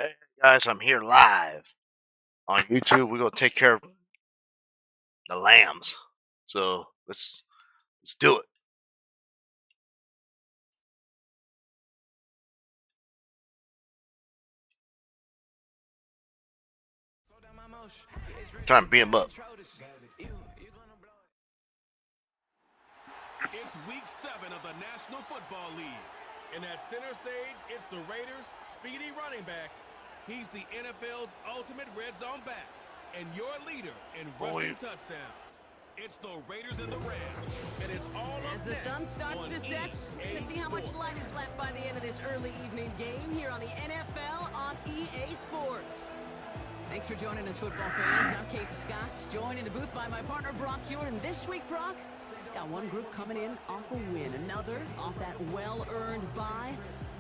Hey guys, I'm here live on YouTube. We're gonna take care of the lambs. So let's do it. Try and beat them up. It's week 7 of the National Football League. And at center stage, it's the Raiders' speedy running back. He's the NFL's ultimate red zone back and your leader in rushing touchdowns. It's the Raiders and the Rams, and it's all as the sun starts to set. We're going to see how much light is left by the end of this early evening game here on the NFL on EA Sports. Thanks for joining us, football fans. I'm Kate Scott, joined in the booth by my partner Brock Hewer. And this week, Brock, got one group coming in off a win, another off that well-earned bye.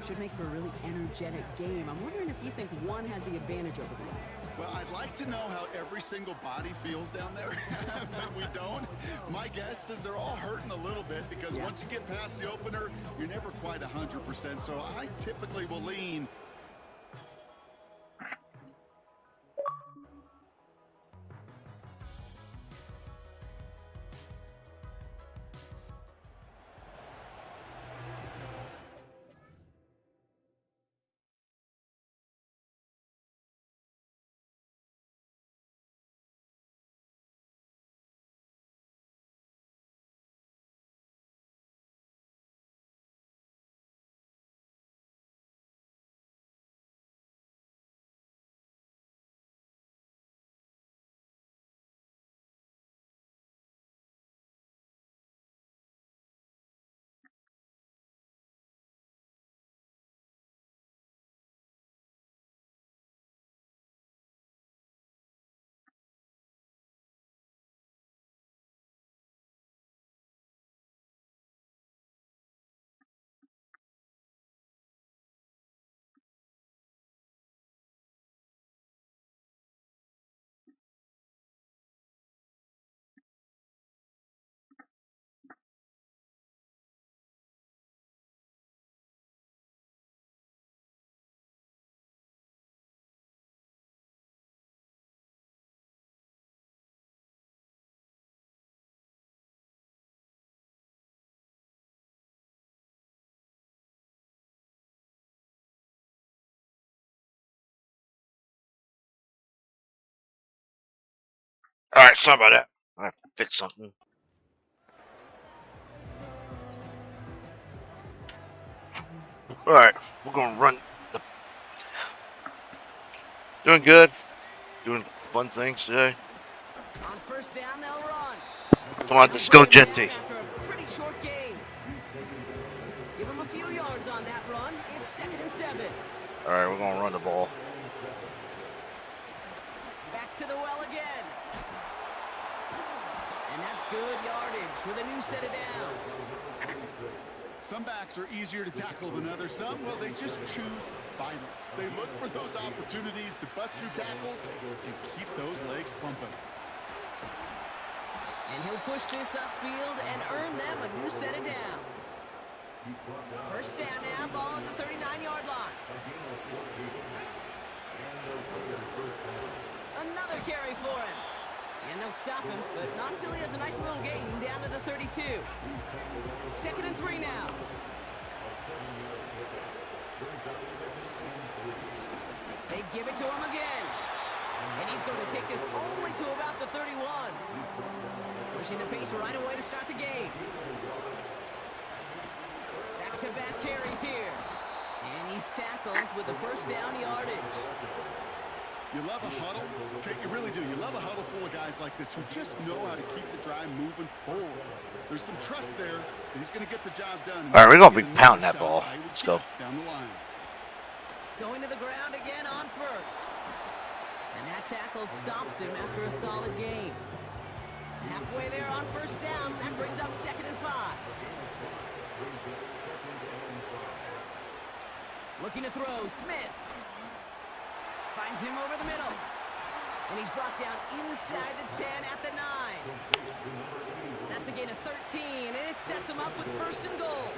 Should make for a really energetic game. I'm wondering if you think one has the advantage over the other. Well, I'd like to know how every single body feels down there, but we don't. My guess is they're all hurting a little bit because once you get past the opener, you're never quite 100%. So I typically will lean. All right, sorry about that. I have to fix something. All right, we're gonna run. Doing good. Doing fun things today. On first down, they'll run. Come on, let's go, Genty. After a pretty short game. Give him a few yards on that run. It's 2nd and 7. All right, we're gonna run the ball. Back to the well again. And that's good yardage with a new set of downs. Some backs are easier to tackle than others. Some, well, they just choose violence. They look for those opportunities to bust through tackles and keep those legs pumping. And he'll push this upfield and earn them a new set of downs. First down now, ball at the 39-yard line. Another carry for him. And they'll stop him, but not until he has a nice little gain down to the 32. 2nd and 3 now. They give it to him again. And he's going to take this only to about the 31. Pushing the pace right away to start the game. Back-to-back carries here. And he's tackled with the first down yardage. You love a huddle, okay, you really do. You love a huddle full of guys like this who just know how to keep the drive moving forward. There's some trust there that he's going to get the job done. All right, we're going to be pounding that ball. Let's go. Down the line. Going to the ground again on first. And that tackle stops him after a solid gain. Halfway there on first down. That brings up 2nd and 5. Looking to throw, Smith. Finds him over the middle. And he's brought down inside the 10 at the 9. That's a gain of 13, and it sets him up with 1st and goal.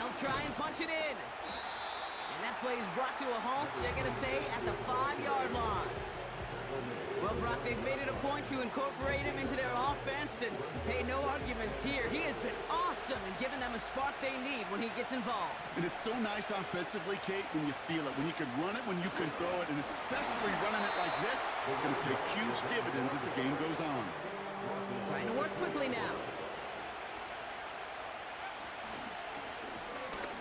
They'll try and punch it in. And that play is brought to a halt, they're going to say, at the 5-yard line. Well, Brock, they've made it a point to incorporate him into their offense, and, hey, no arguments here. He has been awesome in giving them a spark they need when he gets involved. And it's so nice offensively, Kate, when you feel it, when you can run it, when you can throw it, and especially running it like this, they're going to pay huge dividends as the game goes on. Trying to work quickly now.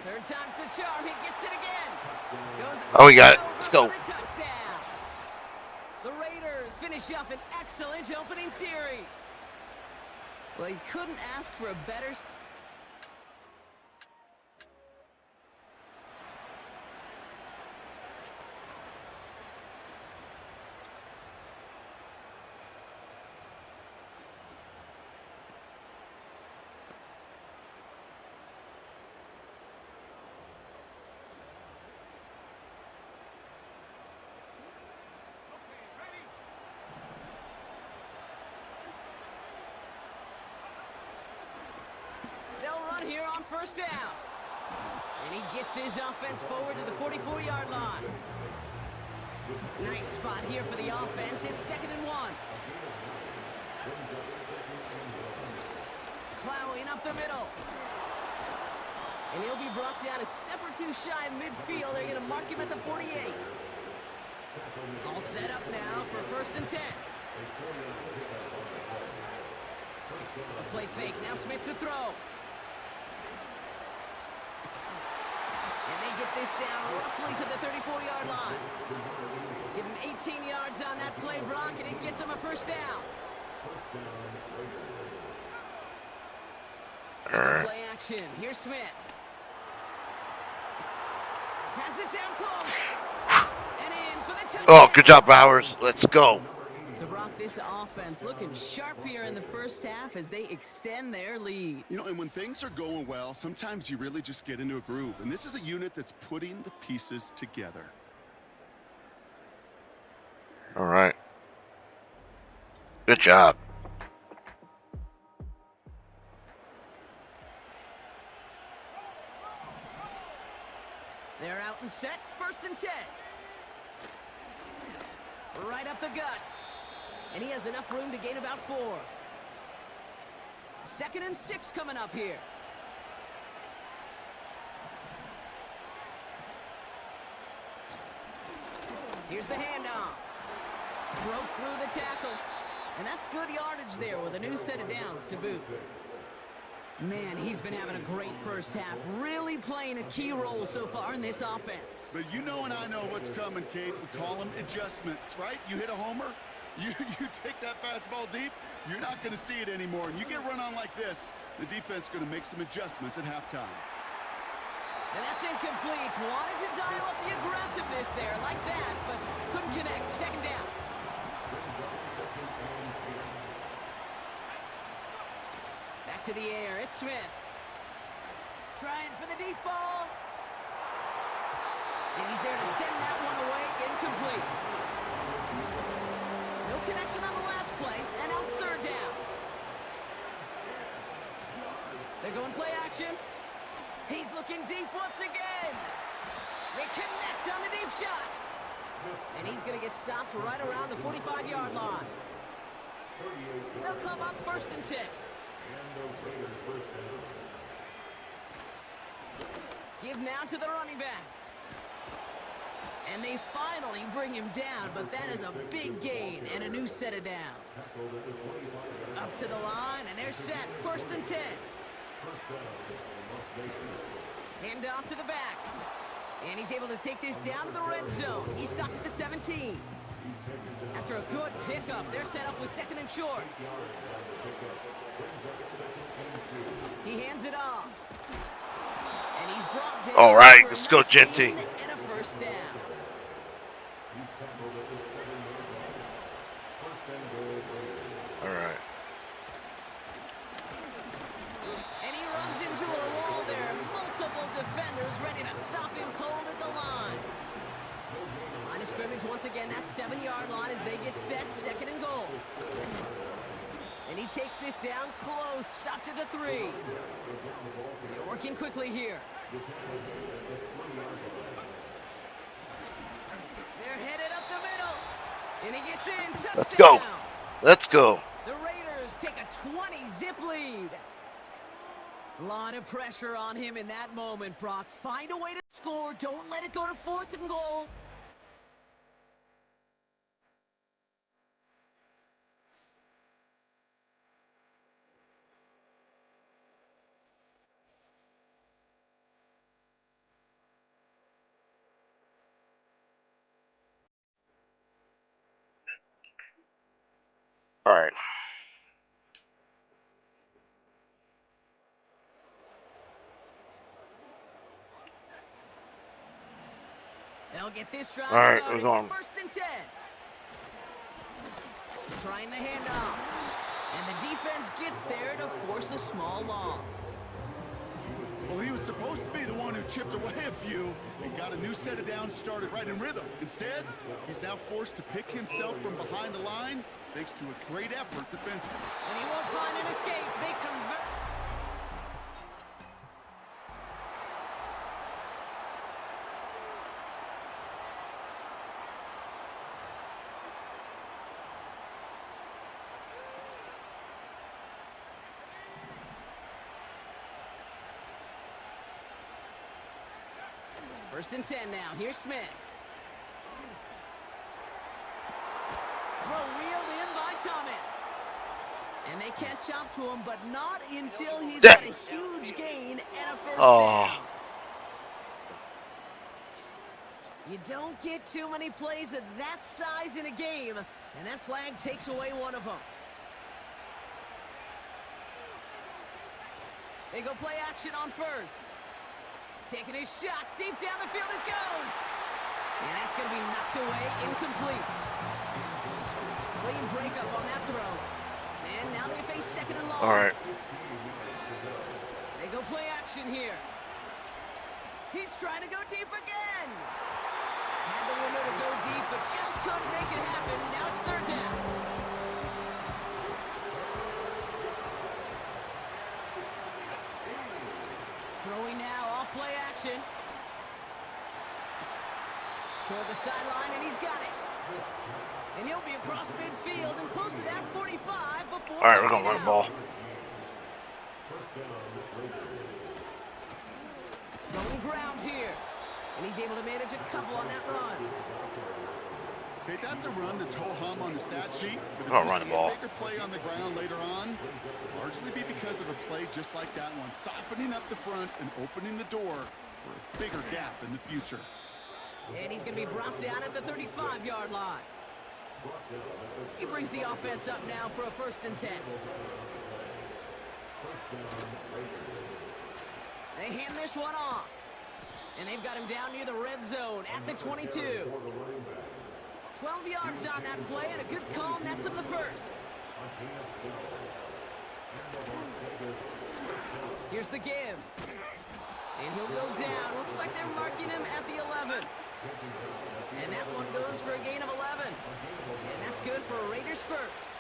Third time's the charm. He gets it again. Oh, we got it. Let's go. Touchdown. The Raiders finish up an excellent opening series. Well, you couldn't ask for a better... here on first down. And he gets his offense forward to the 44-yard line. Nice spot here for the offense. It's 2nd and 1. Plowing up the middle. And he'll be brought down a step or two shy of midfield. They're going to mark him at the 48. All set up now for 1st and 10. A play fake. Now Smith to throw. And they get this down roughly to the 34-yard line. Give him 18 yards on that play, Brock, and it gets him a 1st down. Play action. Here's Smith. Has it down close. And in for the touchdown. Oh, good job, Bowers. Let's go. So, Brock, this offense looking sharp here in the first half as they extend their lead. You know, and when things are going well, sometimes you really just get into a groove. And this is a unit that's putting the pieces together. All right. Good job. They're out and set. 1st and 10. Right up the gut. And he has enough room to gain about 4. 2nd and 6 coming up here. Here's the handoff. Broke through the tackle. And that's good yardage there with a new set of downs to boot. Man, he's been having a great first half. Really playing a key role so far in this offense. But you know and I know what's coming, Kate. We call them adjustments, right? You hit a homer, you take that fastball deep, you're not going to see it anymore. And you get run on like this, the defense is going to make some adjustments at halftime. And that's incomplete. Wanted to dial up the aggressiveness there like that, but couldn't connect. 2nd down. Back to the air. It's Smith. Trying for the deep ball. And he's there to send that one away. Incomplete. No connection on the last play, and now it's 3rd down. They're going play action. He's looking deep once again. They connect on the deep shot. And he's going to get stopped right around the 45-yard line. They'll come up 1st and 10. Give now to the running back. And they finally bring him down, but that is a big gain and a new set of downs. Up to the line, and they're set. 1st and 10. Hand off to the back. And he's able to take this down to the red zone. He's stopped at the 17. After a good pickup, they're set up with 2nd and short. He hands it off. And he's brought down. All right, let's go, Genty. And a 1st down. All right. And he runs into a wall there. Multiple defenders ready to stop him cold at the line. Line of scrimmage once again, that 7-yard line as they get set. 2nd and goal. And And he takes this down close, up to the 3. They're working quickly here. They're headed up the middle. And he gets in. Touchdown. Let's go. Let's go. The Raiders take a 20-zip lead. A lot of pressure on him in that moment, Brock. Find a way to score. Don't let it go to 4th and goal. All right. They'll get this drive All right, started. we're going. 1st and 10. Trying the handoff. And the defense gets there to force a small loss. Well, he was supposed to be the one who chipped away a few and got a new set of downs started right in rhythm. Instead, he's now forced to pick himself from behind the line thanks to a great effort defensively. And he won't find an escape. They convert. First and 10 now. Here's Smith. Throw reeled in by Thomas. And they catch up to him, but not until he's got a huge gain and a first down. You don't get too many plays of that size in a game, and that flag takes away one of them. They go play action on first. Taking his shot, deep down the field it goes. And that's going to be knocked away, incomplete. Clean breakup on that throw. And now they face 2nd and long. All right. They go play action here. He's trying to go deep again. Had the window to go deep, but just couldn't make it happen. Now it's 3rd down. Throwing now off play action. Toward the sideline, and he's got it. And he'll be across midfield and close to that 45 before. All right, we're going to run the ball. Going ground here. And he's able to manage a couple on that run. Okay, that's a run that's ho-hum on the stat sheet. But if I'll you run the see ball. a bigger play on the ground later on, largely be because of a play just like that one, softening up the front and opening the door for a bigger gap in the future. And he's going to be brought down at the 35-yard line. He brings the offense up now for a 1st and 10. They hand this one off. And they've got him down near the red zone at the 22. 12 yards on that play, and a good call nets him the first. Here's the give. And he'll go down. Looks like they're marking him at the 11. And that one goes for a gain of 11. And that's good for a Raiders first.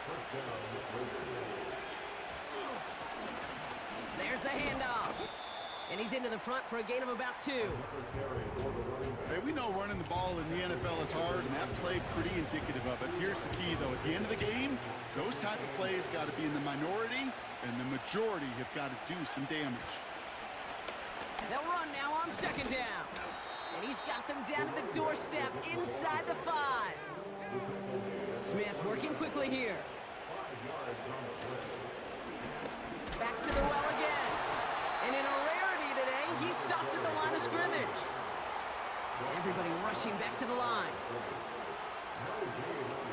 There's the handoff. And he's into the front for a gain of about 2. Hey, we know running the ball in the NFL is hard, and that play pretty indicative of it. Here's the key, though. At the end of the game, those type of plays got to be in the minority, and the majority have got to do some damage. They'll run now on 2nd down. And he's got them down to the doorstep inside the 5. Smith working quickly here. Back to the well again. And in a rarity today, he's stopped at the line of scrimmage. Everybody rushing back to the line.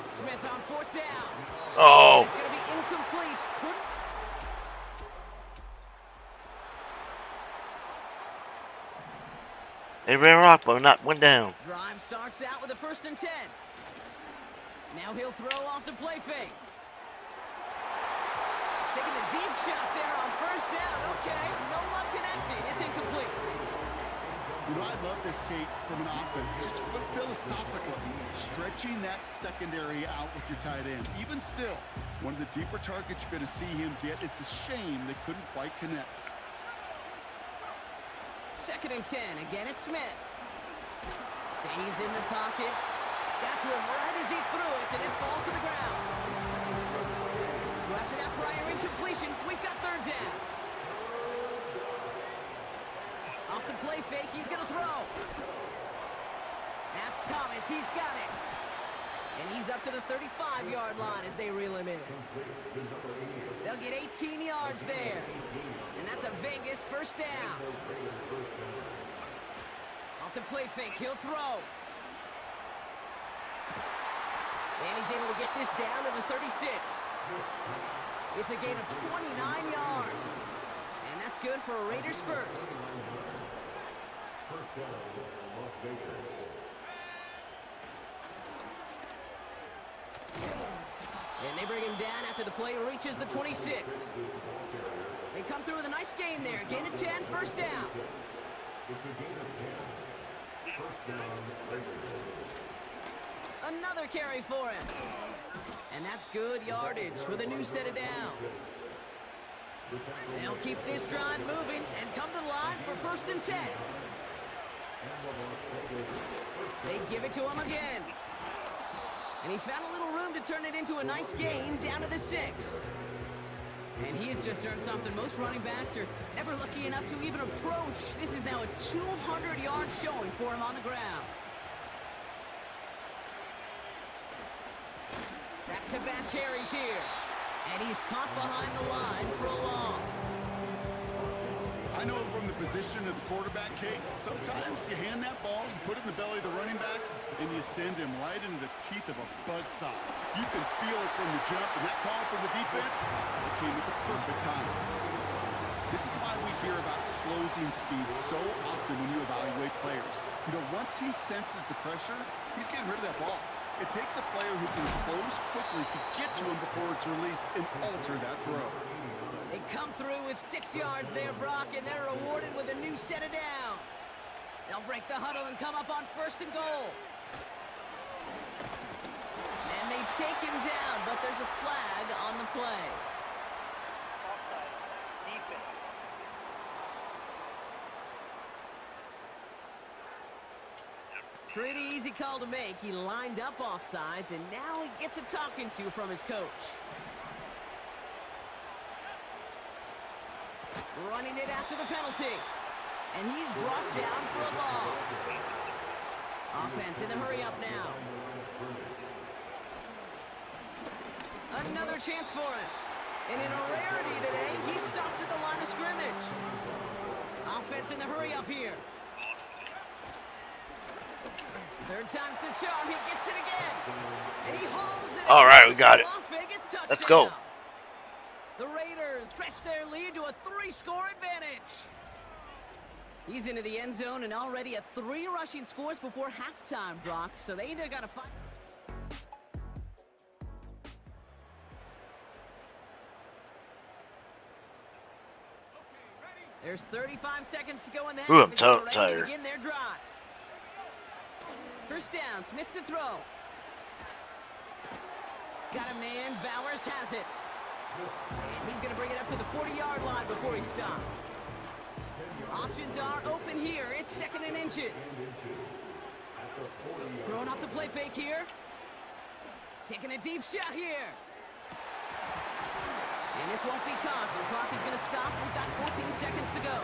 Smith on 4th down. Oh. It's going to be incomplete. They ran rock, but not went down. Drive starts out with a 1st and 10. Now he'll throw off the play fake. Taking a deep shot there on 1st down. Okay, no luck connecting. It's incomplete. You know, I love this, Kate, from an offense. Just philosophically, stretching that secondary out with your tight end. Even still, one of the deeper targets you're going to see him get. It's a shame they couldn't quite connect. 2nd and 10. Again, it's Smith. Stays in the pocket. Got to him right as he threw it, and it falls to the ground. So after that prior incompletion, we've got 3rd down. Off the play fake, he's going to throw. That's Thomas, he's got it. And he's up to the 35-yard line as they reel him in. They'll get 18 yards there. And that's a Vegas 1st down. Off the play fake, he'll throw. And he's able to get this down to the 36. It's a gain of 29 yards. And that's good for a Raiders 1st. And they bring him down after the play reaches the 26. They come through with a nice gain there. Gain of 10, 1st down. Another carry for him. And that's good yardage with a new set of downs. They'll keep this drive moving and come to the line for 1st and 10. They give it to him again. And he found a little room to turn it into a nice gain down to the 6. And he has just earned something most running backs are never lucky enough to even approach. This is now a 200-yard showing for him on the ground. Back-to-back carries here. And he's caught behind the line for a loss. I know from the position of the quarterback, Kate, sometimes you hand that ball, you put it in the belly of the running back, and you send him right into the teeth of a buzzsaw. You can feel it from the jump, and that call from the defense, it came at the perfect time. This is why we hear about closing speed so often when you evaluate players. You know, once he senses the pressure, he's getting rid of that ball. It takes a player who can close quickly to get to him before it's released and alter that throw. They come through with 6 yards there, Brock, and they're rewarded with a new set of downs. They'll break the huddle and come up on 1st and goal. And they take him down, but there's a flag on the play. Pretty easy call to make. He lined up offsides, and now he gets a talking to from his coach. Running it after the penalty. And he's brought down for a loss. Offense in the hurry-up now. Another chance for him. And in a rarity today, he stopped at the line of scrimmage. Offense in the hurry-up here. 3rd time's the charm. He gets it again. And he hauls it. All right, we got it. Las Vegas touchdown. Let's go. The Raiders stretch their lead to a 3-score advantage. He's into the end zone and already at 3 rushing scores before halftime, Brock. So they either got to find. There's 35 seconds to go in that. Ooh, I'm Ready to tired. begin their drive. 1st down, Smith to throw. Got a man, Bowers has it. And he's going to bring it up to the 40-yard line before he stopped. Options are open here. It's 2nd and inches. Throwing off the play fake here. Taking a deep shot here. And this won't be caught. The clock is going to stop. We've got 14 seconds to go.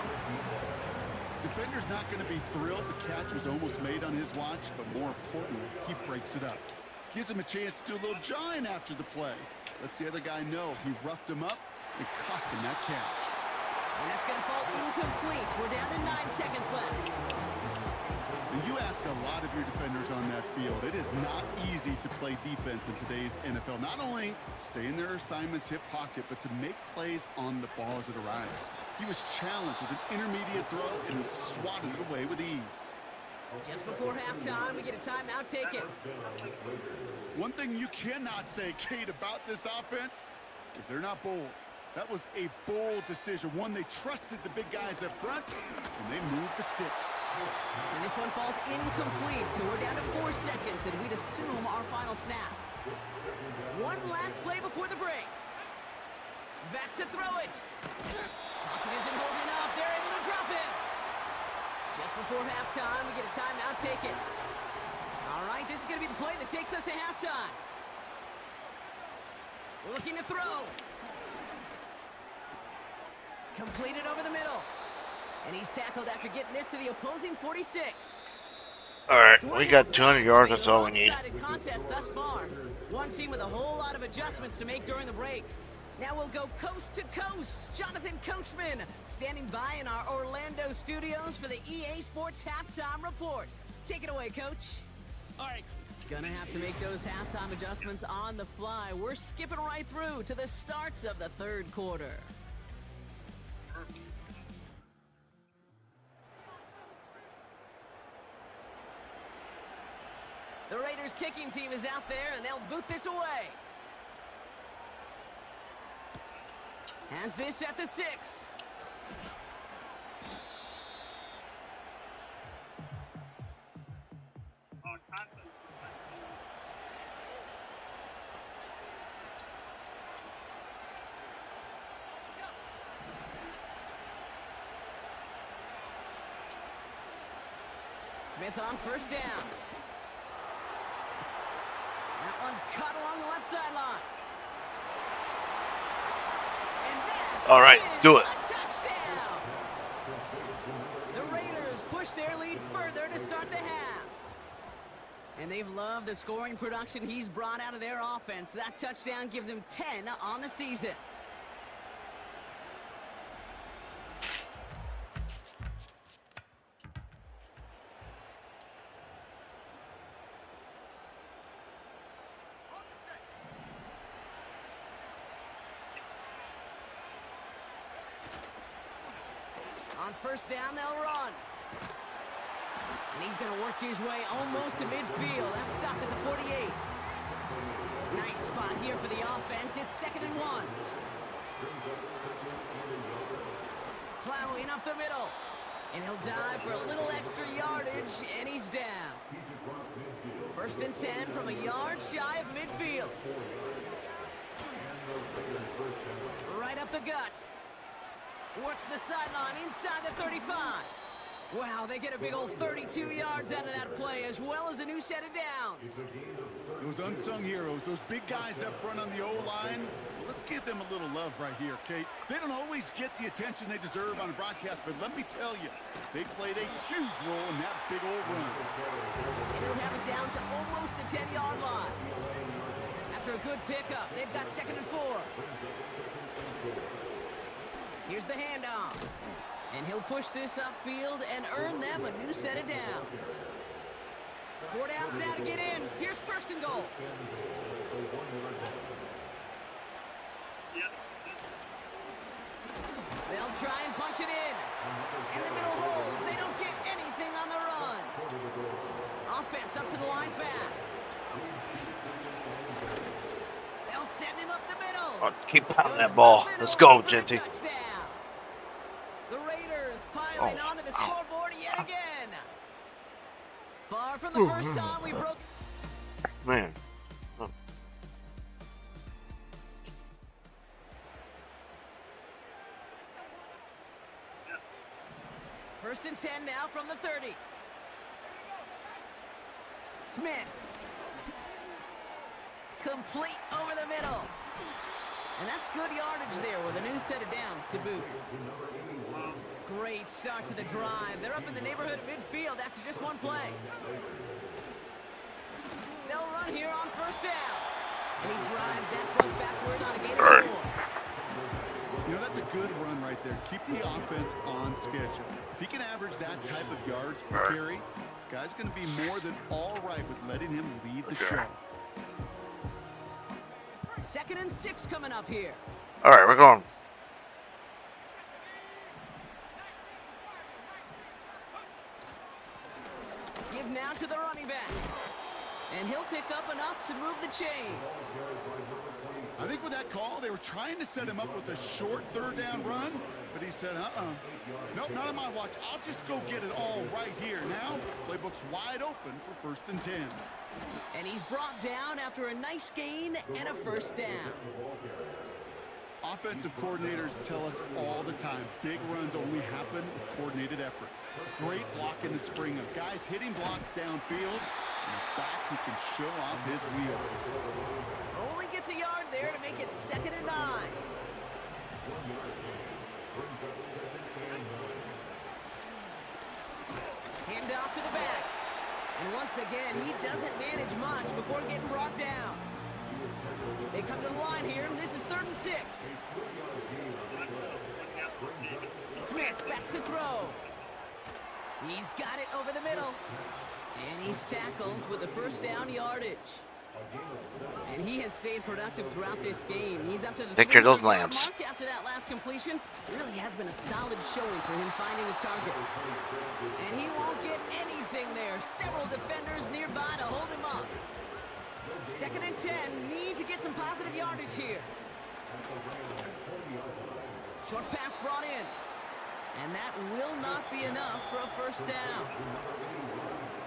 Defender's not going to be thrilled the catch was almost made on his watch, but more importantly, he breaks it up. Gives him a chance to do a little jawing after the play. Lets the other guy know he roughed him up and cost him that catch. And that's going to fall incomplete. We're down to 9 seconds left. And you ask a lot of your defenders on that field. It is not easy to play defense in today's NFL. Not only stay in their assignment's hip pocket, but to make plays on the ball as it arrives. He was challenged with an intermediate throw, and he swatted it away with ease. Just before halftime, we get a timeout taken. One thing you cannot say, Kate, about this offense is they're not bold. That was a bold decision, one they trusted the big guys up front, and they moved the sticks. And this one falls incomplete, so we're down to 4 seconds, and we'd assume our final snap. One last play before the break. Back to throw it. Pocket isn't holding up. They're able to drop it. Just before halftime, we get a timeout taken. All right, this is going to be the play that takes us to halftime. Looking to throw. Completed over the middle. And he's tackled after getting this to the opposing 46. All right, we got 200 yards. That's all we need. Contest thus far. One team with a whole lot of adjustments to make during the break. Now we'll go coast to coast. Jonathan Coachman standing by in our Orlando studios for the EA Sports Halftime Report. Take it away, Coach. All right. Gonna have to make those halftime adjustments on the fly. We're skipping right through to the starts of the third quarter. The Raiders kicking team is out there, and they'll boot this away. Has this at the 6. Smith on first down. That one's cut along the left sideline. All right, let's do it. A touchdown. The Raiders push their lead further to start the half. And they've loved the scoring production he's brought out of their offense. That touchdown gives him 10 on the season. On first down, they'll run. And he's going to work his way almost to midfield. That's stopped at the 48. Nice spot here for the offense. It's 2nd and 1. Plowing up the middle. And he'll dive for a little extra yardage, and he's down. 1st and 10 from a yard shy of midfield. Right up the gut. Works the sideline inside the 35. Wow, they get a big old 32 yards out of that play, as well as a new set of downs. Those unsung heroes, those big guys up front on the O-line, let's give them a little love right here, Kate. They don't always get the attention they deserve on a broadcast, but let me tell you, they played a huge role in that big old run. And he'll have it down to almost the 10-yard line. After a good pickup, they've got 2nd and 4. Here's the handoff. And he'll push this upfield and earn them a new set of downs. 4 downs now to get in. Here's 1st and goal. They'll try and punch it in. And the middle holds. They don't get anything on the run. Offense up to the line fast. They'll send him up the middle. Oh, keep pounding that ball. Let's go, Genty. The Raiders piling onto the scoreboard yet again. Far from the first time we broke. Man. First and 10 now from the 30. Smith. Complete over the middle. And that's good yardage there with a new set of downs to boot. Great start to the drive. They're up in the neighborhood of midfield after just one play. They'll run here on first down. And he drives that front backward on a gain of 4. You know, that's a good run right there. Keep the offense on schedule. If he can average that type of yards per carry, this guy's going to be more than all right with letting him lead the show. 2nd and 6 coming up here. All right, we're going. Give now to the running back. And he'll pick up enough to move the chains. I think with that call, they were trying to set him up with a short third down run, but he said, nope, not on my watch. I'll just go get it all right here. Now, playbook's wide open for 1st and 10. And he's brought down after a nice gain and a first down. Offensive coordinators tell us all the time, big runs only happen with coordinated efforts. Great block in the spring of guys hitting blocks downfield, and a back who can show off his wheels. Only gets a yard there to make it 2nd and 9. Hand off to the back. And once again, he doesn't manage much before getting brought down. They come to the line here. This is 3rd and 6. Smith back to throw. He's got it over the middle. And he's tackled with the first down yardage. And he has stayed productive throughout this game. He's up to the Take care of those lambs. mark after that last completion. It really has been a solid showing for him finding his targets. And he won't get anything there. Several defenders nearby to hold him up. 2nd and 10. Need to get some positive yardage here. Short pass brought in. And that will not be enough for a first down.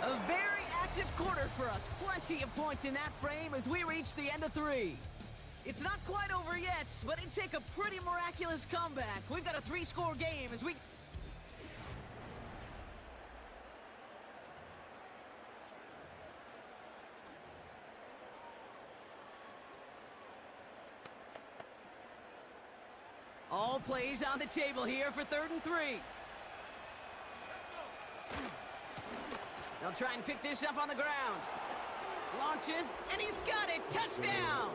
A very active quarter for us. Plenty of points in that frame as we reach the end of 3. It's not quite over yet, but it'd take a pretty miraculous comeback. We've got a 3-score game as we... All plays on the table here for 3rd and 3. They'll try and pick this up on the ground. Launches, and he's got it. Touchdown!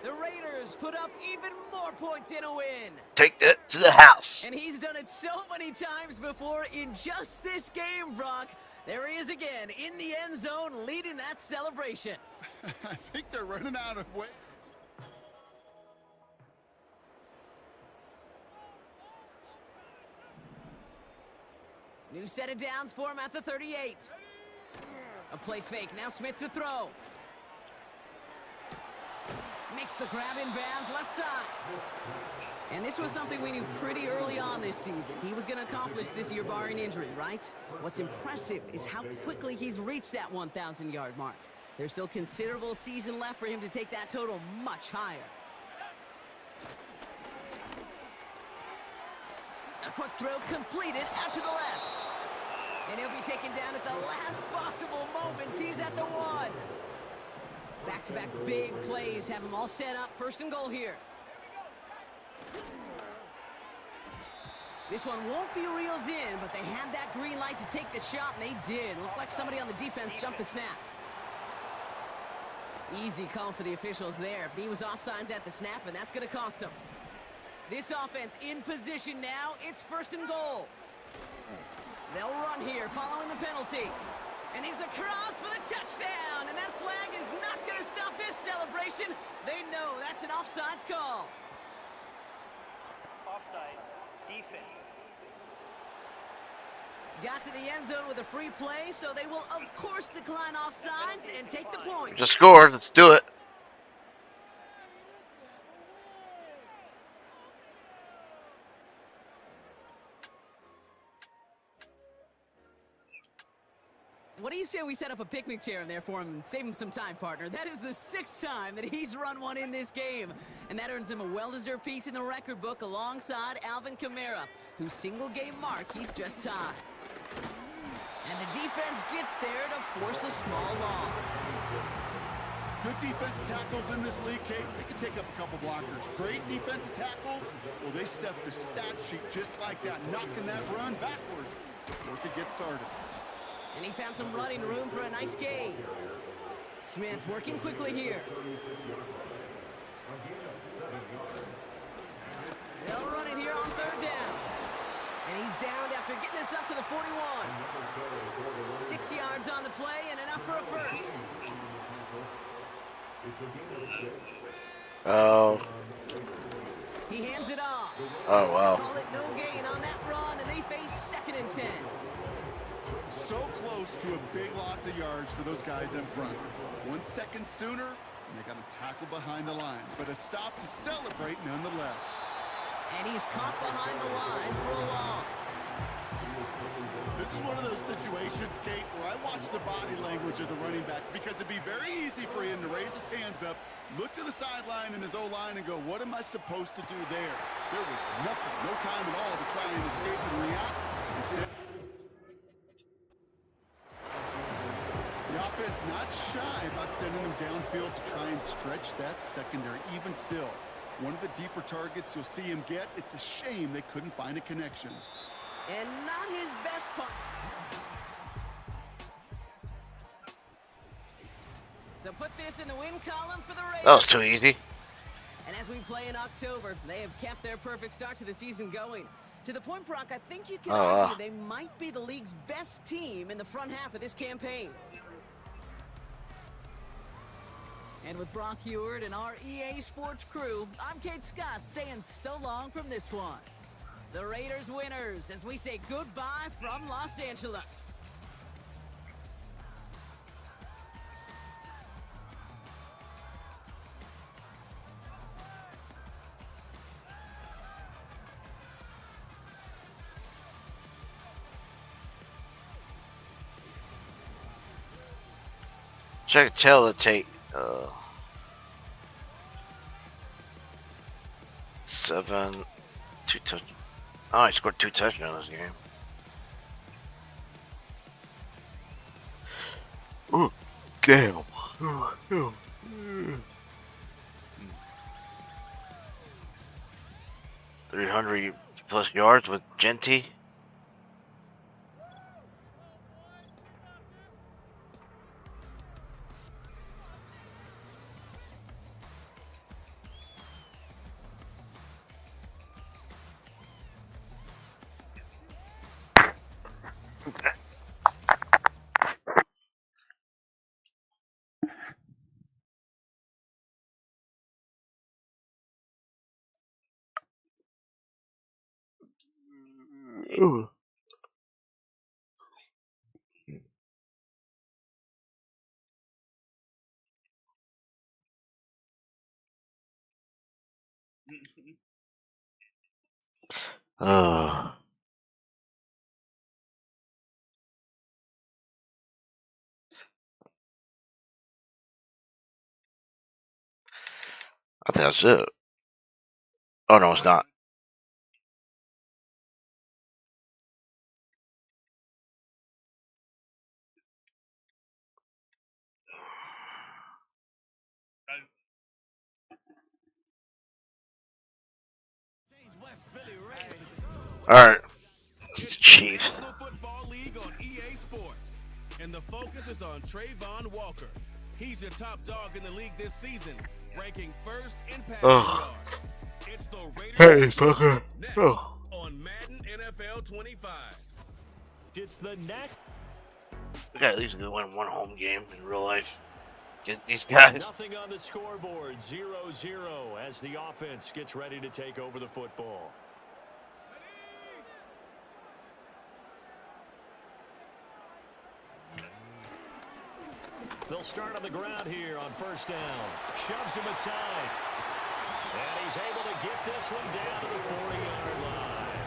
The Raiders put up even more points in a win. Take that to the house. And he's done it so many times before in just this game, Brock. There he is again in the end zone leading that celebration. I think they're running out of way. New set of downs for him at the 38. A play fake. Now Smith to throw. Makes the grab in bounds left side. And this was something we knew pretty early on this season. He was going to accomplish this year barring injury, right? What's impressive is how quickly he's reached that 1,000-yard mark. There's still considerable season left for him to take that total much higher. A quick throw completed out to the left. And he'll be taken down at the last possible moment. He's at the 1. Back-to-back big plays have them all set up. 1st and goal here. This one won't be reeled in, but they had that green light to take the shot, and they did. Looked like somebody on the defense jumped the snap. Easy call for the officials there. He was offsides at the snap, and that's going to cost him. This offense in position now. It's 1st and goal. They'll run here following the penalty. And he's across for the touchdown. And that flag is not going to stop this celebration. They know that's an offsides call. Offside. Defense. Got to the end zone with a free play, so they will, of course, decline offsides and take the point. Just scored. Let's do it. What do you say we set up a picnic chair in there for him and save him some time, partner? That is the 6th time that he's run one in this game. And that earns him a well-deserved piece in the record book alongside Alvin Kamara, whose single-game mark he's just tied. And the defense gets there to force a small loss. Good defensive tackles in this league, Kate. They can take up a couple blockers. Great defensive tackles. Well, they stuff the stat sheet just like that, knocking that run backwards before it could get started. And he found some running room for a nice gain. Smith working quickly here. They'll run it here on 3rd down. And he's downed after getting this up to the 41. 6 yards on the play and enough for a first. Oh. He hands it off. Oh, wow. Call it no gain on that run, and they face 2nd and 10. So close to a big loss of yards for those guys in front. 1 second sooner, And they got a tackle behind the line, but a stop to celebrate nonetheless. And he's caught behind the line for a loss. This is one of those situations, Kate, where I watch the body language of the running back because it'd be very easy for him to raise his hands up, look to the sideline in his O-line and go, what am I supposed to do there? There was nothing, no time at all to try and escape and react. Instead, the offense not shy about sending him downfield to try and stretch that secondary. Even still, one of the deeper targets you'll see him get. It's a shame they couldn't find a connection. And not his best part. So put this in the win column for the Raiders. That was too easy. And as we play in October, they have kept their perfect start to the season going. To the point, Brock, I think you can argue they might be the league's best team in the front half of this campaign. And with Brock Heward and our EA Sports crew, I'm Kate Scott saying so long from this one. The Raiders winners as we say goodbye from Los Angeles. Check tell to take 7 2 touch. Oh, I scored 2 touchdowns this game. Ooh, damn. 300 plus yards with Genty. Ooh. I think that's it. Oh no, it's not. All right, Chiefs. National Football League on EA Sports, and the focus is on Trayvon Walker. He's your top dog in the league this season, ranking first in passing yards. It's the Raiders fucker. next on Madden NFL 25. It's the next. We got at least to win one home game in real life. Get these guys. Nothing on the scoreboard. 0-0 as the offense gets ready to take over the football. They'll start on the ground here on first down. Shoves him aside. And he's able to get this one down to the 40-yard line.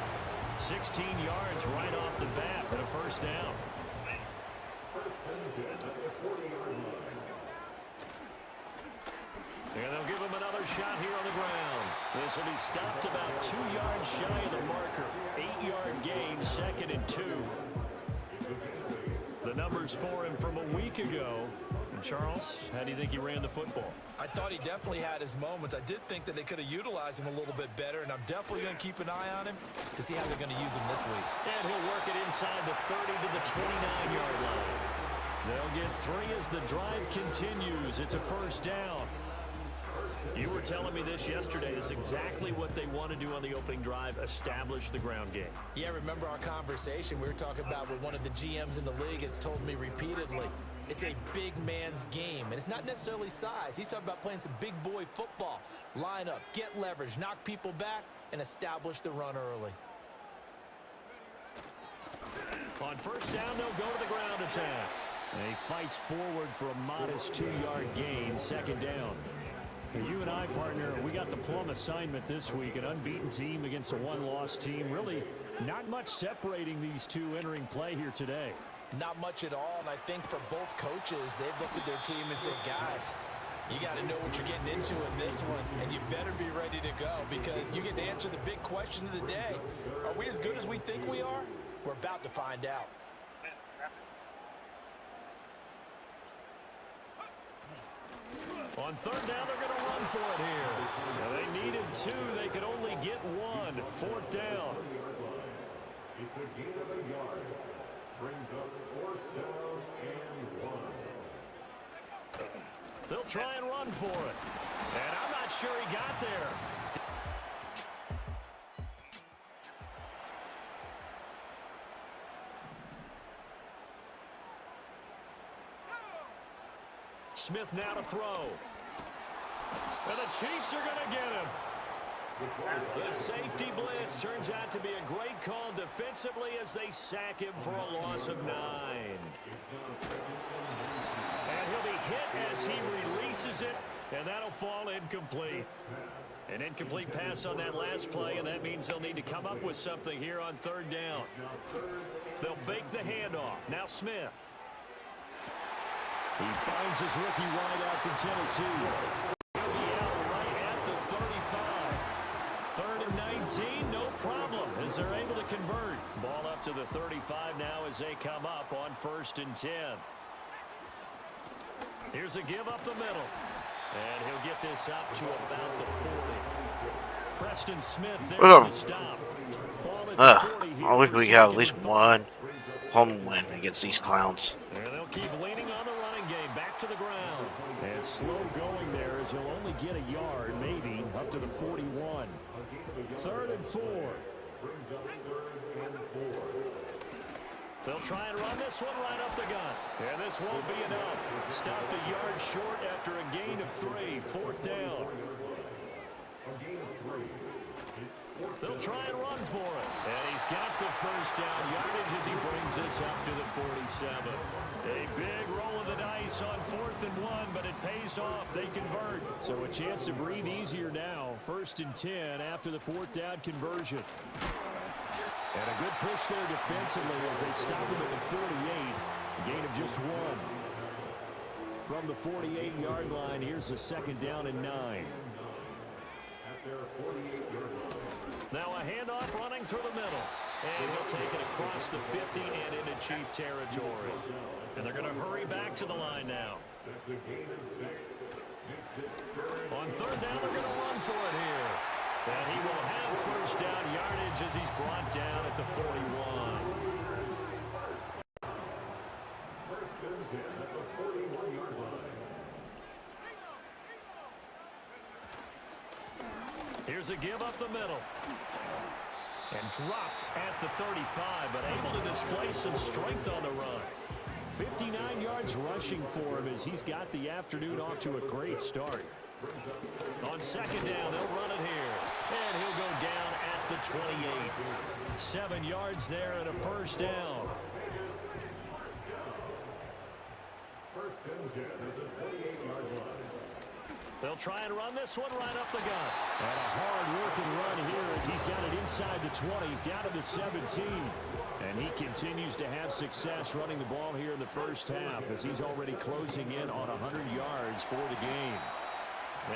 16 yards right off the bat and a first down. And they'll give him another shot here on the ground. This will be stopped about 2 yards shy of the marker. 8-yard gain, 2nd and 2. The numbers for him from a week ago. And Charles, how do you think he ran the football? I thought he definitely had his moments. I did think that they could have utilized him a little bit better, and I'm definitely going to keep an eye on him to see how they're going to use him this week. And he'll work it inside the 30 to the 29-yard line. They'll get 3 as the drive continues. It's a first down. You were telling me this yesterday. It's exactly what they want to do on the opening drive, establish the ground game. Yeah, remember our conversation we were talking about with one of the GMs in the league has told me repeatedly, it's a big man's game, and it's not necessarily size. He's talking about playing some big boy football. Line up, get leverage, knock people back, and establish the run early. On first down, they'll go to the ground attack. And he fights forward for a modest 2-yard gain, second down. You and I, partner, we got the plum assignment this week, an unbeaten team against a one-loss team. Really not much separating these two entering play here today. Not much at all, and I think for both coaches, they've looked at their team and said, guys, you got to know what you're getting into in this one, and you better be ready to go because you get to answer the big question of the day. Are we as good as we think we are? We're about to find out. On third down, they're going to run for it here. Now, they needed 2. They could only get 1. Fourth down. It's a gain of a yard. Brings up fourth down and 1. They'll try and run for it. And I'm not sure he got there. Smith now to throw. And the Chiefs are going to get him. The safety blitz turns out to be a great call defensively as they sack him for a loss of 9. And he'll be hit as he releases it, and that'll fall incomplete. An incomplete pass on that last play, and that means they'll need to come up with something here on third down. They'll fake the handoff. Now Smith. He finds his rookie wideout from Tennessee. He'll be out right at the 35. Third and 19, no problem, as they're able to convert. Ball up to the 35 now as they come up on first and 10. Here's a give up the middle. And he'll get this up to about the 40. Preston Smith there to stop. I wish we have at least one home win against these clowns. And they'll keep leaning on the running game. Back to the ground. And slow going there as he'll only get a yard, maybe, up to the 41. Third and 4. They'll try and run this one right up the gut. And this won't be enough. Stopped a yard short after a gain of 3. Fourth down. They'll try and run for it. And he's got the first down yardage as he brings this up to the 47. A big roll of the dice on 4th and 1, but it pays off. They convert. So a chance to breathe easier now. First and 10 after the 4th down conversion. And a good push there defensively as they stop him at the 48. Gain of just 1. From the 48-yard line, here's the second down and 9. Now a handoff running through the middle. And he'll take it across the 50 and into Chief territory. And they're going to hurry back to the line now. On third down, they're going to run for it here. And he will have first down yardage as he's brought down at the 41. Here's a give up the middle. And dropped at the 35, but able to display some strength on the run. 59 yards rushing for him as he's got the afternoon off to a great start. On second down, they'll run it here. And he'll go down at the 28. 7 yards there and a first down. They'll try and run this one right up the gut. And a hard-working run here as he's got it inside the 20, down to the 17. And he continues to have success running the ball here in the first half as he's already closing in on 100 yards for the game.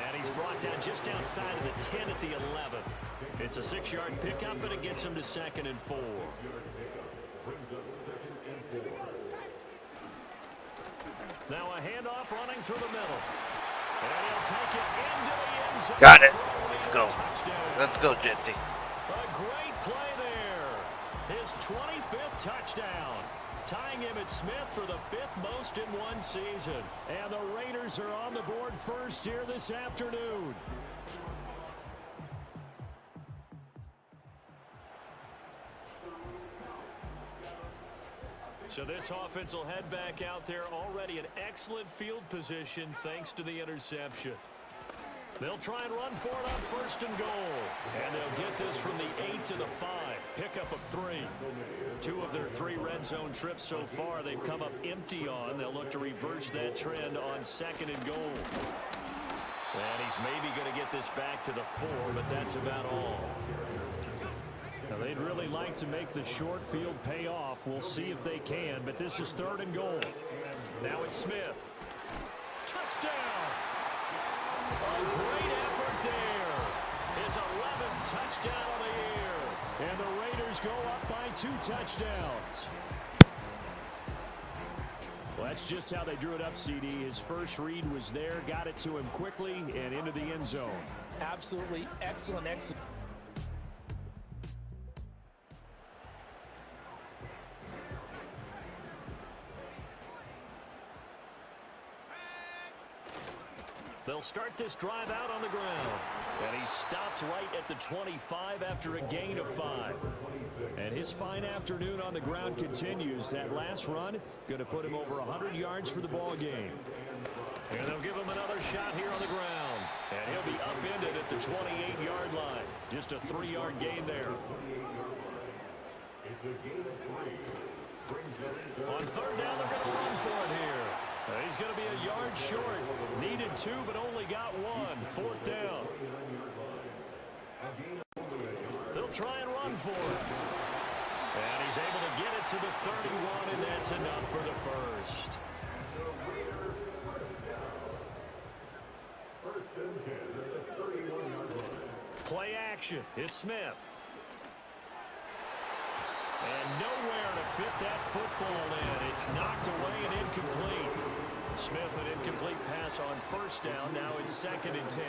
And he's brought down just outside of the 10 at the 11. It's a 6-yard pickup, but it gets him to 2nd and 4. Now a handoff running through the middle. And he'll take it into the end zone. Got it. Let's go. Let's go, Jetty. A great play there. His 25th touchdown. Tying him at Smith for the 5th most in one season. And the Raiders are on the board first here this afternoon. So this offense will head back out there, already in excellent field position thanks to the interception. They'll try and run for it on 1st and goal. And they'll get this from the 8 to the 5. pickup of 3. 2 of their 3 red zone trips so far they've come up empty on. They'll look to reverse that trend on 2nd and goal. And he's maybe going to get this back to the 4, but that's about all. Now, they'd really like to make the short field pay off. We'll see if they can, but this is 3rd and goal. Now it's Smith. Touchdown! A great effort there. His 11th touchdown of the year. And the Raiders go up by 2 touchdowns. Well, that's just how they drew it up, CD. His first read was there, got it to him quickly, and into the end zone. Absolutely excellent. They'll start this drive out on the ground. And he stopped right at the 25 after a gain of 5. And his fine afternoon on the ground continues. That last run going to put him over 100 yards for the ball game. And they'll give him another shot here on the ground. And he'll be upended at the 28-yard line. Just a 3-yard gain there. On 3rd down, they're going to run for it here. He's going to be a yard short. Needed 2, but only got 1. 4th down. They'll try and run for it. And he's able to get it to the 31, and that's enough for the first. Play action. It's Smith. And nowhere to fit that football in. It's knocked away and incomplete. Smith, an incomplete pass on 1st down. Now it's 2nd and 10.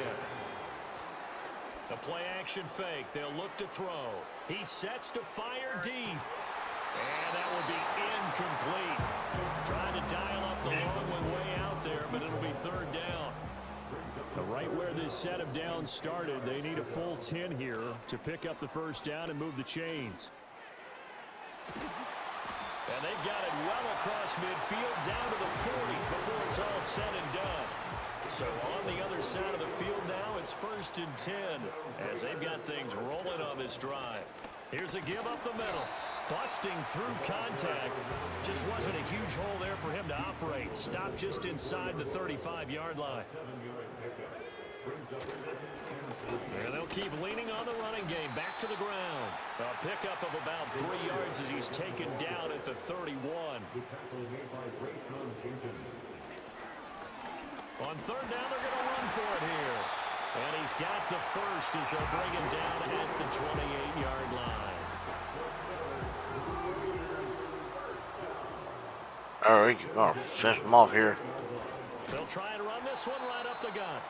The play action fake. They'll look to throw. He sets to fire deep. And that will be incomplete. Trying to dial up the long one way out there, but it'll be 3rd down. Right where this set of downs started, they need a full 10 here to pick up the 1st down and move the chains. And they've got it well across midfield down to the 40 before it's all said and done. So on the other side of the field now, it's 1st and 10 as they've got things rolling on this drive. Here's a give up the middle. Busting through contact. Just wasn't a huge hole there for him to operate. Stopped just inside the 35-yard line. And they'll keep leaning on the running game. Back to the ground. A pickup of about 3 yards as he's taken down at the 31. On 3rd down, they're going to run for it here. And he's got the first as they'll bring him down at the 28-yard line. All right, I'll finish him off here. They'll try and run this one right up the gut.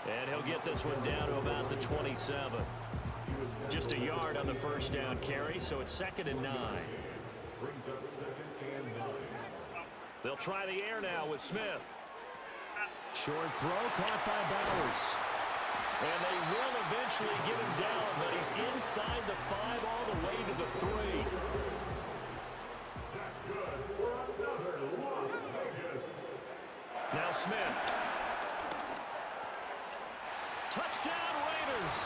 And he'll get this one down to about the 27. Just a yard on the 1st down carry, so it's 2nd and 9. They'll try the air now with Smith. Short throw caught by Bowers. And they will eventually get him down, but he's inside the 5 all the way to the 3. Now Smith. Touchdown Raiders.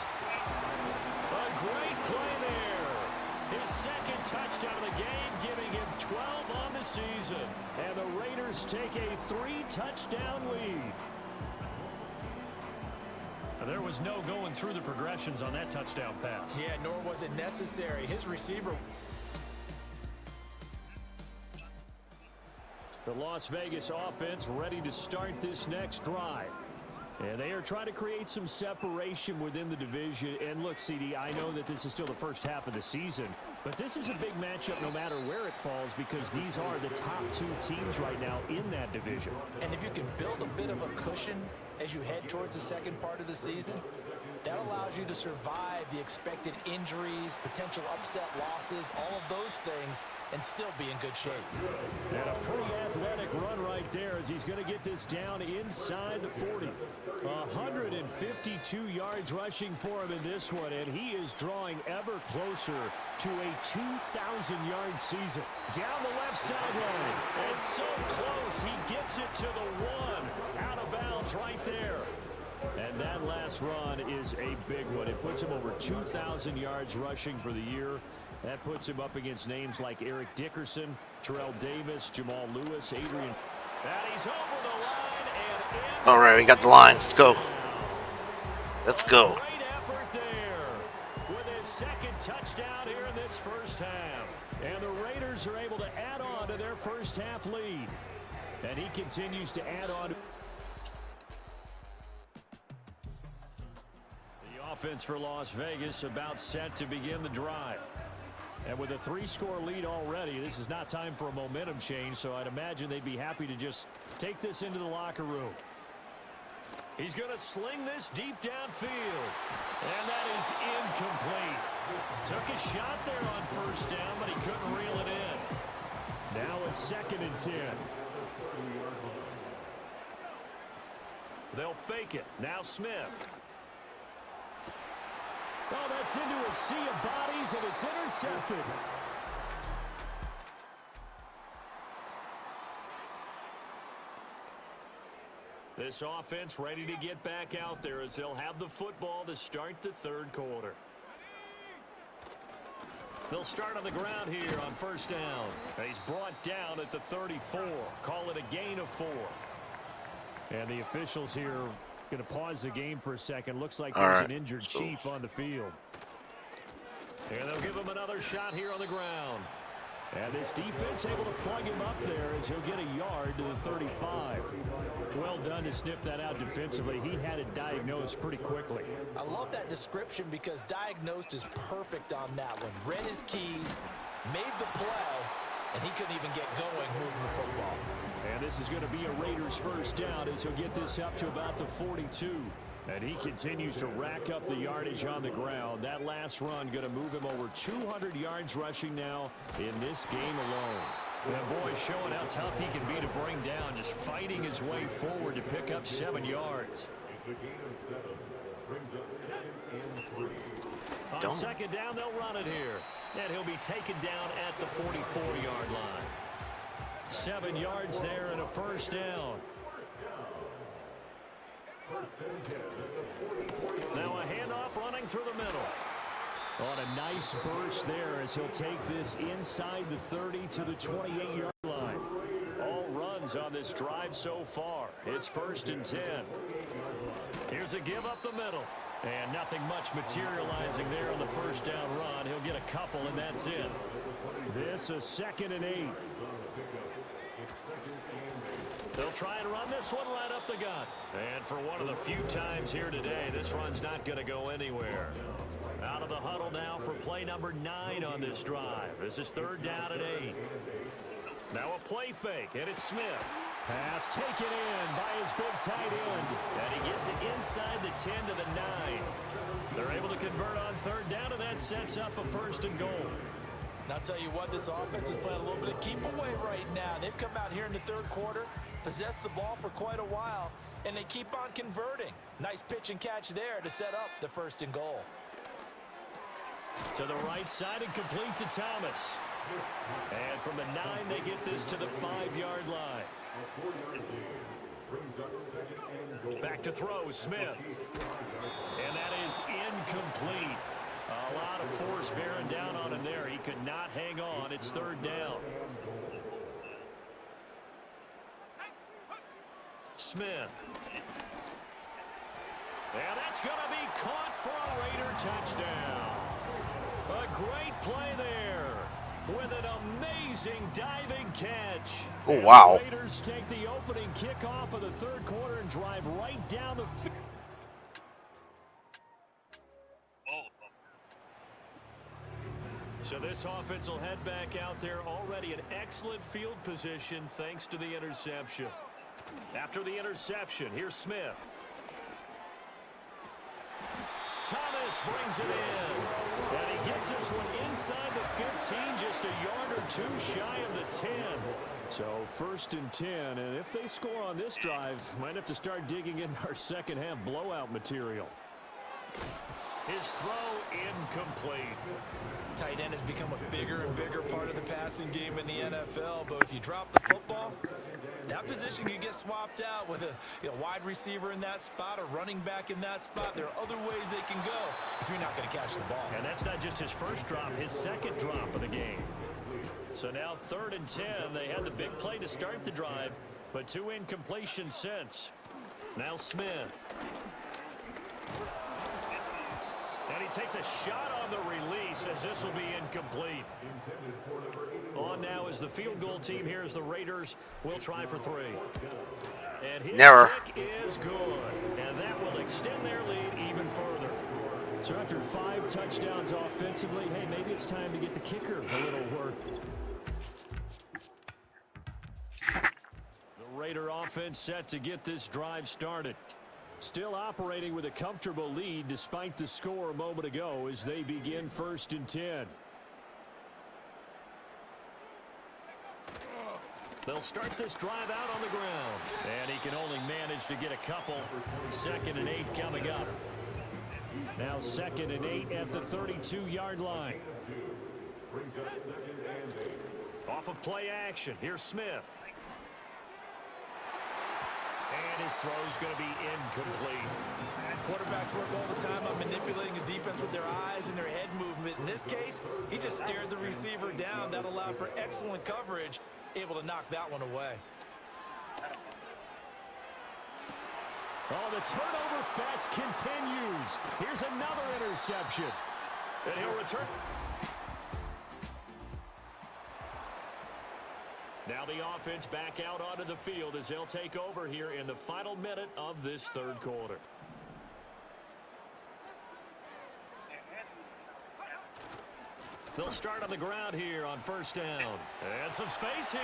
A great play there. His 2nd touchdown of the game, giving him 12 on the season. And the Raiders take a 3-touchdown lead. There was no going through the progressions on that touchdown pass. Yeah, nor was it necessary. His receiver. The Las Vegas offense ready to start this next drive. And they are trying to create some separation within the division. And look, CD, I know that this is still the first half of the season, but this is a big matchup no matter where it falls because these are the top 2 teams right now in that division. And if you can build a bit of a cushion as you head towards the second part of the season, that allows you to survive the expected injuries, potential upset losses, all of those things, and still be in good shape. And a pretty athletic run right there as he's going to get this down inside the 40. 152 yards rushing for him in this one, and he is drawing ever closer to a 2,000-yard season. Down the left sideline. It's so close. He gets it to the 1. Out of bounds right there. And that last run is a big one. It puts him over 2,000 yards rushing for the year. That puts him up against names like Eric Dickerson, Terrell Davis, Jamal Lewis, Adrian. And he's over the line and in. All right, we got the line. Let's go. Let's go. Great effort there with his second touchdown here in this first half. And the Raiders are able to add on to their first half lead. And he continues to add on. The offense for Las Vegas about set to begin the drive. And with a 3-score lead already, this is not time for a momentum change, so I'd imagine they'd be happy to just take this into the locker room. He's going to sling this deep downfield. And that is incomplete. Took a shot there on first down, but he couldn't reel it in. Now a 2nd and 10. They'll fake it. Now Smith. Oh, that's into a sea of bodies, and it's intercepted. This offense ready to get back out there as they'll have the football to start the 3rd quarter. They'll start on the ground here on first down. He's brought down at the 34. Call it a gain of 4. And the officials here going to pause the game for a second. Looks like there's an injured Chief on the field. And they'll give him another shot here on the ground. And this defense able to plug him up there as he'll get a yard to the 35. Well done to sniff that out defensively. He had it diagnosed pretty quickly. I love that description because diagnosed is perfect on that one. Read his keys, made the play, and he couldn't even get going moving the football. And this is going to be a Raiders first down as he'll get this up to about the 42. And he continues to rack up the yardage on the ground. That last run going to move him over 200 yards rushing now in this game alone. And boy, showing how tough he can be to bring down, just fighting his way forward to pick up 7 yards. It's a gain of 7. Brings up 2nd and 3. On second down, they'll run it here. And he'll be taken down at the 44-yard line. 7 yards there and a first down. Now a handoff running through the middle. On a nice burst there as he'll take this inside the 30 to the 28-yard line. All runs on this drive so far. It's 1st and 10. Here's a give up the middle. And nothing much materializing there on the first down run. He'll get a couple, and that's it. This is 2nd and 8. They'll try and run this one right up the gut. And for one of the few times here today, this run's not going to go anywhere. Out of the huddle now for play number 9 on this drive. This is 3rd down and 8. Now a play fake, and it's Smith. Pass taken in by his big tight end. And he gets it inside the 10 to the 9. They're able to convert on 3rd down, and that sets up a 1st and goal. And I'll tell you what, this offense is playing a little bit of keep away right now. They've come out here in the 3rd quarter, possessed the ball for quite a while, and they keep on converting. Nice pitch and catch there to set up the 1st and goal. To the right side and complete to Thomas. And from the 9, they get this to the 5-yard line. Back to throw, Smith. And that is incomplete. A lot of force bearing down on him there. He could not hang on. It's 3rd down. Smith. And that's going to be caught for a Raider touchdown. A great play there with an amazing diving catch. Oh, wow. The Raiders take the opening kickoff of the 3rd quarter and drive right down the field. So this offense will head back out there, already in excellent field position thanks to the interception. After the interception, here's Smith. Thomas brings it in. And he gets this one inside the 15, just a yard or 2 shy of the 10. So 1st and 10, and if they score on this drive, might have to start digging in our second half blowout material. His throw incomplete. Tight end has become a bigger and bigger part of the passing game in the NFL, but if you drop the football, that position can get swapped out with a wide receiver in that spot, a running back in that spot. There are other ways they can go if you're not going to catch the ball. And that's not just his first drop, his second drop of the game. So now 3rd and 10. They had the big play to start the drive, but 2 incompletions since. Now Smith. And he takes a shot on the release as this will be incomplete. On now is the field goal team here as the Raiders will try for 3. And his kick is good. And that will extend their lead even further. So after 5 touchdowns offensively, hey, maybe it's time to get the kicker a little work. The Raider offense set to get this drive started. Still operating with a comfortable lead despite the score a moment ago as they begin 1st and 10. They'll start this drive out on the ground. And he can only manage to get a couple. 2nd and 8 coming up. Now 2nd and 8 at the 32-yard line. Off of play action. Here's Smith. And his throw is going to be incomplete. Quarterbacks work all the time on manipulating a defense with their eyes and their head movement. In this case, he just stared the receiver down. That allowed for excellent coverage, able to knock that one away. Oh, the turnover fest continues. Here's another interception. And he'll return. Now the offense back out onto the field as they'll take over here in the final minute of this 3rd quarter. They'll start on the ground here on 1st down. And some space here.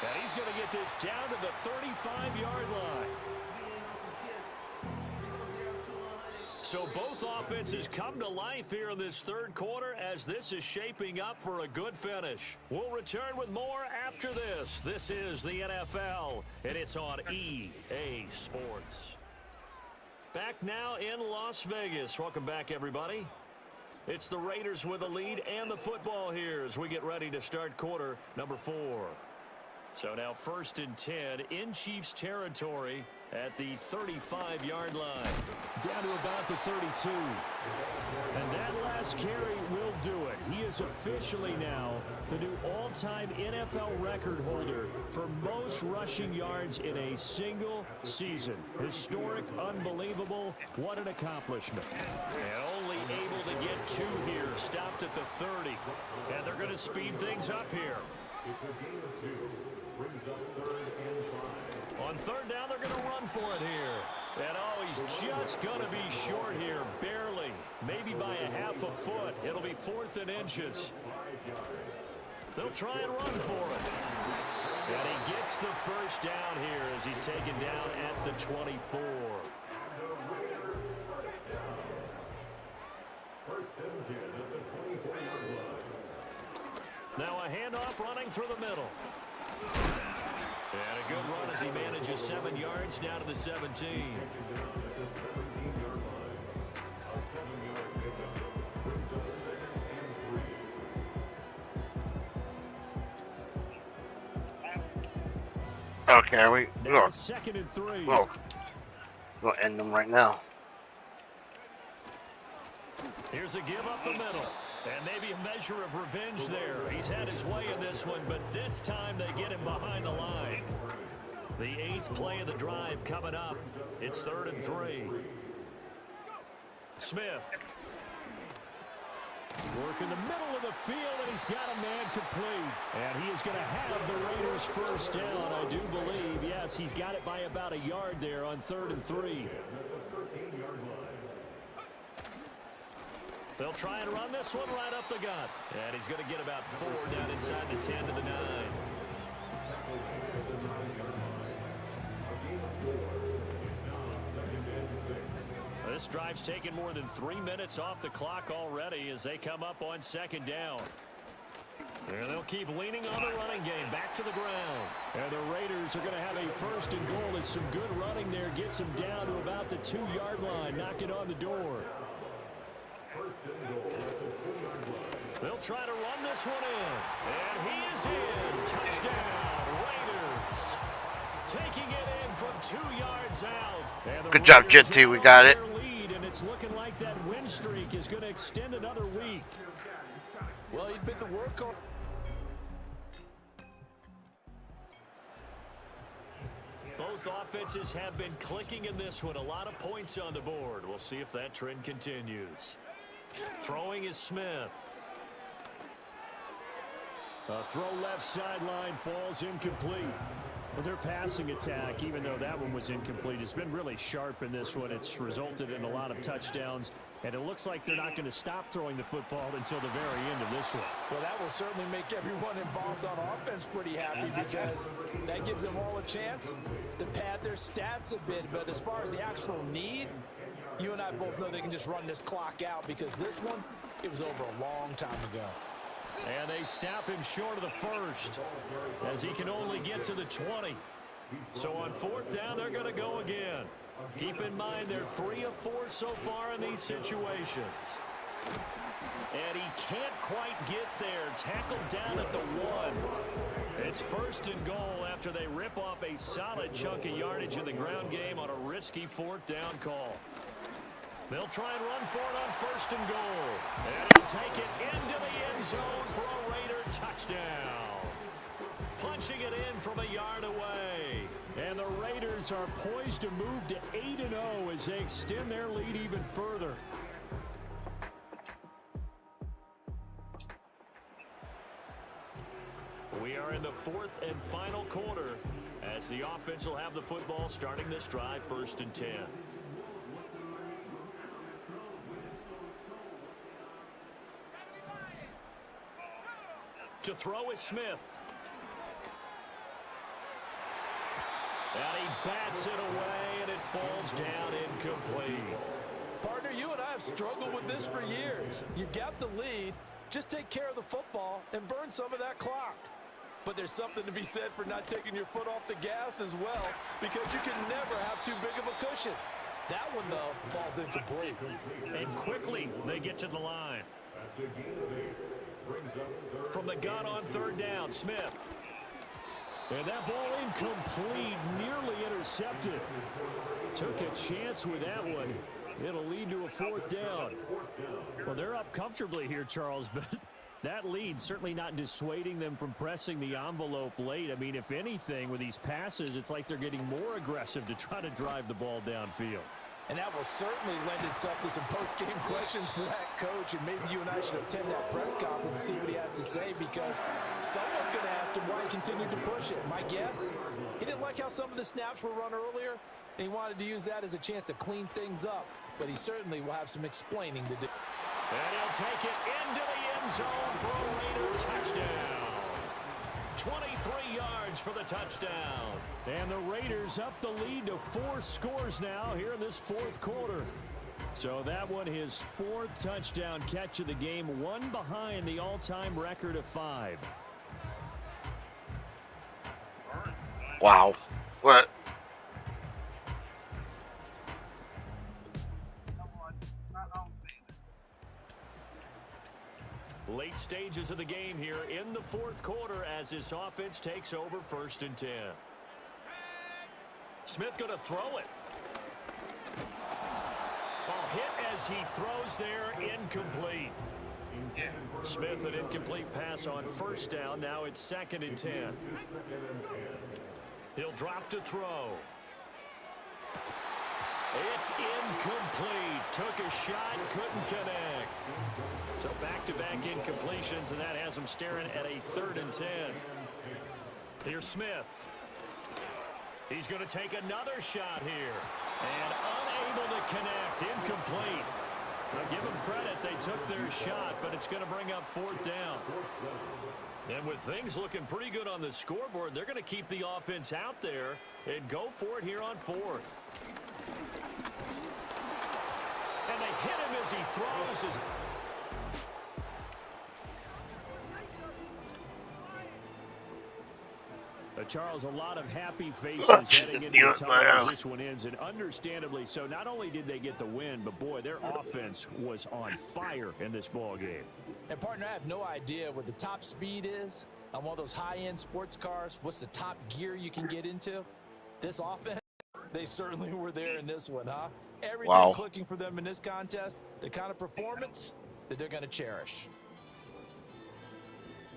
And he's going to get this down to the 35-yard line. So both offenses come to life here in this 3rd quarter as this is shaping up for a good finish. We'll return with more after this. This is the NFL, and it's on EA Sports. Back now in Las Vegas. Welcome back, everybody. It's the Raiders with the lead and the football here as we get ready to start quarter number 4. So now 1st and 10 in Chiefs territory at the 35-yard line. Down to about the 32. And that last carry will do it. He is officially now the new all-time NFL record holder for most rushing yards in a single season. Historic, unbelievable, what an accomplishment. And only able to get 2 here, stopped at the 30. And they're going to speed things up here. It's a game of 2. Brings up 3rd and 5. On 3rd down, they're going to run for it here. And oh, he's just going to be short here, barely. Maybe by a half a foot. It'll be 4th and inches. They'll try and run for it. And he gets the 1st down here as he's taken down at the 24. 1st and 10 at the 24-yard line. Now a handoff running through the middle. And a good run as he manages 7 yards down to the 17. Okay, we'll 2nd and 3. we'll end them right now. Here's a give up the middle. And maybe a measure of revenge there. He's had his way in this one, but this time they get him behind the line. The 8th play of the drive coming up. It's 3rd and 3. Smith. Work in the middle of the field, and he's got a man complete. And he is going to have the Raiders 1st down, I do believe. Yes, he's got it by about a yard there on 3rd and 3. They'll try and run this one right up the gut. And he's going to get about 4 down inside the 10 to the 9. This drive's taken more than 3 minutes off the clock already as they come up on 2nd down. And they'll keep leaning on the running game. Back to the ground. And the Raiders are going to have a 1st and goal. It's some good running there. Gets them down to about the 2-yard line. Knock it on the door. They'll try to run this one in. And he is in. Touchdown, Raiders. Taking it in from 2 yards out. Good job, JT. We got it. Lead, and it's looking like that win streak is going to extend another week. Well, he'd been to work on. Both offenses have been clicking in this one. A lot of points on the board. We'll see if that trend continues. Throwing is Smith. A throw left sideline falls incomplete. Well, their passing attack, even though that one was incomplete, has been really sharp in this one. It's resulted in a lot of touchdowns, and it looks like they're not going to stop throwing the football until the very end of this one. Well, that will certainly make everyone involved on offense pretty happy because that gives them all a chance to pad their stats a bit. But as far as the actual need, you and I both know they can just run this clock out because this one, it was over a long time ago. And they stop him short of the 1st as he can only get to the 20. So on 4th down, they're going to go again. Keep in mind they're 3 of 4 so far in these situations. And he can't quite get there. Tackled down at the 1. It's 1st and goal after they rip off a solid chunk of yardage in the ground game on a risky 4th down call. They'll try and run for it on 1st and goal. And he'll take it into the end zone for a Raider touchdown. Punching it in from a yard away. And the Raiders are poised to move to 8-0 as they extend their lead even further. We are in the 4th and final quarter as the offense will have the football starting this drive 1st and 10. To throw is Smith. And he bats it away, and it falls down incomplete. Partner, you and I have struggled with this for years. You've got the lead. Just take care of the football and burn some of that clock. But there's something to be said for not taking your foot off the gas as well, because you can never have too big of a cushion. That one, though, falls incomplete. And quickly they get to the line. From the gun on 3rd down, Smith. And that ball incomplete, nearly intercepted. Took a chance with that one. It'll lead to a 4th down. Well, they're up comfortably here, Charles, but that lead certainly not dissuading them from pressing the envelope late. I mean, if anything, with these passes, it's like they're getting more aggressive to try to drive the ball downfield. And that will certainly lend itself to some post-game questions for that coach. And maybe you and I should attend that press conference and see what he has to say, because someone's going to ask him why he continued to push it. My guess, he didn't like how some of the snaps were run earlier, and he wanted to use that as a chance to clean things up. But he certainly will have some explaining to do. And he'll take it into the end zone for a Raider touchdown. 23 yards for the touchdown. And the Raiders up the lead to 4 scores now here in this 4th quarter. So that one, his 4th touchdown catch of the game, one behind the all-time record of 5. Wow. What? Late stages of the game here in the 4th quarter as this offense takes over 1st and 10. Smith going to throw it. Ball hit as he throws there, incomplete. Smith, an incomplete pass on 1st down. Now it's 2nd and 10. He'll drop to throw. It's incomplete. Took a shot, couldn't connect. So back-to-back incompletions, and that has him staring at a 3rd and 10. Here's Smith. He's going to take another shot here. And unable to connect. Incomplete. Now give them credit. They took their shot, but it's going to bring up 4th down. And with things looking pretty good on the scoreboard, they're going to keep the offense out there and go for it here on 4th. And they hit him as he throws. Charles, a lot of happy faces Oh, heading into the tunnel as this one ends, and understandably so. Not only did they get the win, but boy, their offense was on fire in this ball game. And partner, I have no idea what the top speed is on one of those high-end sports cars. What's the top gear you can get into? This offense, they certainly were there in this one, huh? Everything clicking for them in this contest, the kind of performance that they're going to cherish.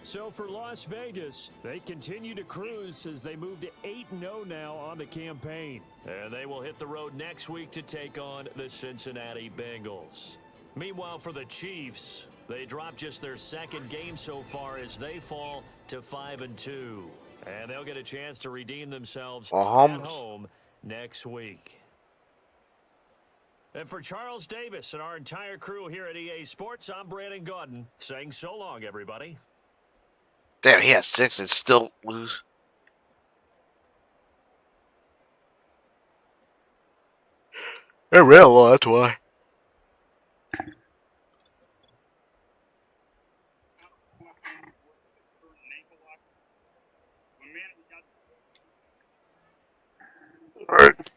So for Las Vegas, they continue to cruise as they move to 8-0 now on the campaign. And they will hit the road next week to take on the Cincinnati Bengals. Meanwhile, for the Chiefs, they dropped just their second game so far as they fall to 5-2. And they'll get a chance to redeem themselves at home next week. And for Charles Davis and our entire crew here at EA Sports, I'm Brandon Gaudin saying so long, everybody. Damn, he has 6 and still lose. They're real low, that's why. Alright.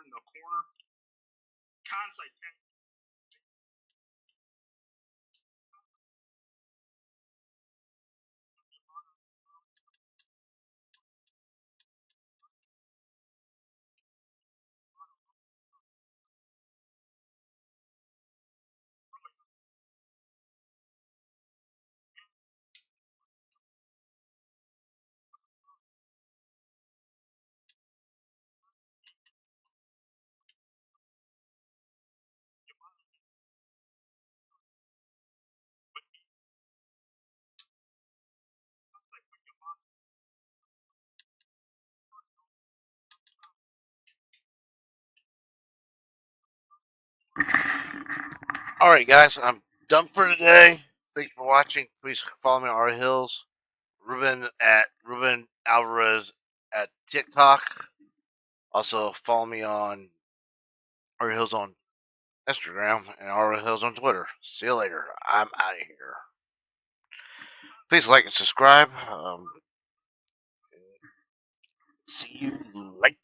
In the corner. Consight. Alright, guys, I'm done for today. Thanks for watching. Please follow me on our hills. Ruben Alvarez at TikTok. Also, follow me on our hills on Instagram and our hills on Twitter. See you later. I'm out of here. Please like and subscribe. See you later.